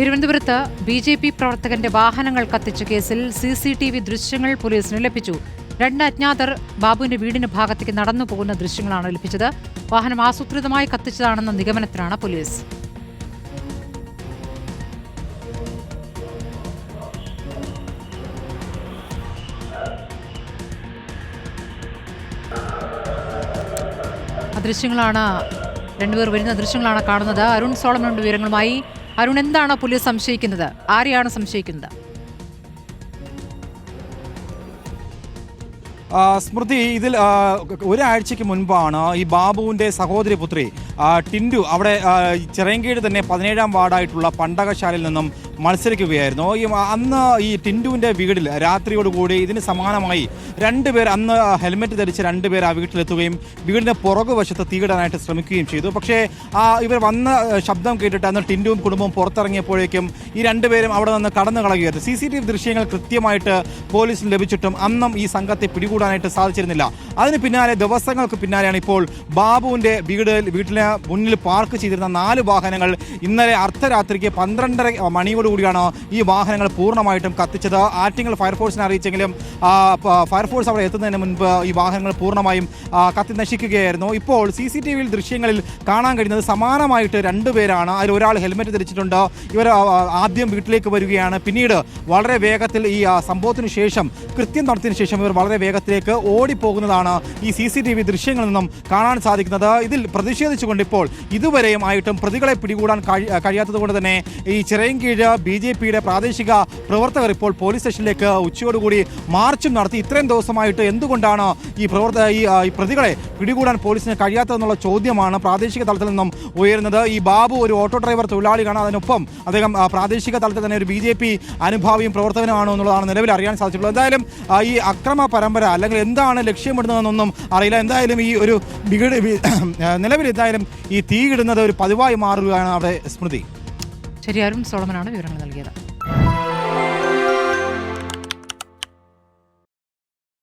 തിരുവനന്തപുരത്ത് BJP പ്രവർത്തകന്റെ വാഹനങ്ങൾ കത്തിച്ച കേസിൽ CCTV ദൃശ്യങ്ങൾ പോലീസിന് ലഭിച്ചു. 2 അജ്ഞാതർ ബാബുവിന്റെ വീടിന് ഭാഗത്തേക്ക് നടന്നു പോകുന്ന ദൃശ്യങ്ങളാണ് ലഭിച്ചത്. വാഹനം ആസൂത്രിതമായി കത്തിച്ചതാണെന്ന നിഗമനത്തിലാണ് പോലീസ്. ദൃശ്യങ്ങളാണ് രണ്ടുപേർ വരുന്ന ദൃശ്യങ്ങളാണ് കാണുന്നത്. അരുൺ സോളമനുണ്ട് വിവരങ്ങളുമായി. അരുൺ, എന്താണ് പോലീസ് സംശയിക്കുന്നത്? ആരെയാണ് സംശയിക്കുന്നത്? സ്മൃതി, ഇതിൽ ഒരാഴ്ചയ്ക്ക് മുൻപാണ് ഈ ബാബുവിൻ്റെ സഹോദരി പുത്രി ടിൻഡു അവിടെ ചിറയൻകീഴ് തന്നെ 17-ാം വാർഡായിട്ടുള്ള പണ്ടകശാലയിൽ നിന്നും മത്സരിക്കുകയായിരുന്നു. അന്ന് ഈ ടിൻഡുവിൻ്റെ വീടിൽ രാത്രിയോടുകൂടി ഇതിന് സമാനമായി 2 പേർ, അന്ന് ഹെൽമെറ്റ് ധരിച്ച് 2 പേർ ആ വീട്ടിലെത്തുകയും വീടിൻ്റെ പുറകുവശത്ത് തീയിടാനായിട്ട് ശ്രമിക്കുകയും ചെയ്തു. പക്ഷേ ഇവർ വന്ന ശബ്ദം കേട്ടിട്ട് അന്ന് ടിൻഡുവും കുടുംബവും പുറത്തിറങ്ങിയപ്പോഴേക്കും ഈ 2 പേരും അവിടെ നിന്ന് കടന്നു കളയുകയായിരുന്നു. CCTV ദൃശ്യങ്ങൾ കൃത്യമായിട്ട് പോലീസിന് ലഭിച്ചിട്ടും അന്നും ഈ സംഘത്തെ പിടികൂടാനായിട്ട് സാധിച്ചിരുന്നില്ല. അതിന് പിന്നാലെ, ദിവസങ്ങൾക്ക് പിന്നാലെയാണ് ഇപ്പോൾ ബാബുവിൻ്റെ വീട്ടിലെ മുന്നിൽ പാർക്ക് ചെയ്തിരുന്ന 4 വാഹനങ്ങൾ ഇന്നലെ അർദ്ധരാത്രിക്ക് 12:30 മണിയോടുകൂടിയാണ് ഈ വാഹനങ്ങൾ പൂർണ്ണമായിട്ടും കത്തിച്ചത്. ആറ്റിങ്ങൽ ഫയർഫോഴ്സിനെ അറിയിച്ചെങ്കിലും ഫയർഫോഴ്സ് അവിടെ എത്തുന്നതിന് മുൻപ് ഈ വാഹനങ്ങൾ പൂർണ്ണമായും കത്തി നശിക്കുകയായിരുന്നു. ഇപ്പോൾ CCTV ദൃശ്യങ്ങളിൽ കാണാൻ കഴിയുന്നത് സമാനമായിട്ട് 2 പേരാണ്. അതിൽ ഒരാൾ ഹെൽമെറ്റ് ധരിച്ചിട്ടുണ്ട്. ഇവർ ആദ്യം വീട്ടിലേക്ക് വരികയാണ്. പിന്നീട് വളരെ വേഗത്തിൽ ഈ സംഭവത്തിന് ശേഷം, കൃത്യം നടത്തിയതിനു ശേഷം ഇവർ വളരെ വേഗത്തിലേക്ക് ഓടിപ്പോകുന്നതാണ് ഈ CCTV ദൃശ്യങ്ങളിൽ നിന്നും കാണാൻ സാധിക്കുന്നത്. ഇതിൽ പ്രതിഷേധിച്ചുകൊണ്ട് ഇപ്പോൾ ഇതുവരെയും ആയിട്ടും പ്രതികളെ പിടികൂടാൻ കഴിയാത്തത് കൊണ്ട് തന്നെ ഈ ചിറയൻകീഴ് BJPയുടെ പ്രാദേശിക പ്രവർത്തകർ ഇപ്പോൾ പോലീസ് സ്റ്റേഷനിലേക്ക് ഉച്ചയോടുകൂടി മാർച്ചും നടത്തി. ഇത്രയും ദിവസമായിട്ട് എന്തുകൊണ്ടാണ് ഈ പ്രതികളെ പിടികൂടാൻ പോലീസിന് കഴിയാത്തതെന്നുള്ള ചോദ്യമാണ് പ്രാദേശിക തലത്തിൽ നിന്നും ഉയരുന്നത്. ഈ ബാബു ഒരു ഓട്ടോ ഡ്രൈവർ തൊഴിലാളിയാണ്. അതിനൊപ്പം അദ്ദേഹം പ്രാദേശിക തലത്തിൽ തന്നെ ഒരു BJP അനുഭാവിയും പ്രവർത്തകനുമാണോ എന്നുള്ളതാണ് നിലവിൽ അറിയാൻ സാധിച്ചിട്ടുള്ളത്. എന്തായാലും ഈ അക്രമ പരമ്പര അല്ലെങ്കിൽ എന്താണ് ലക്ഷ്യമിടുന്നതെന്നൊന്നും അറിയില്ല. എന്തായാലും ഈ ഒരു നിലവിൽ എന്തായാലും ഈ തീയിടുന്നത് ഒരു പതിവായി മാറുകയാണ് അവിടെ. സ്മൃതി, ശരി, അരുൺ സോളമനാണ് വിവരങ്ങൾ നൽകിയത്.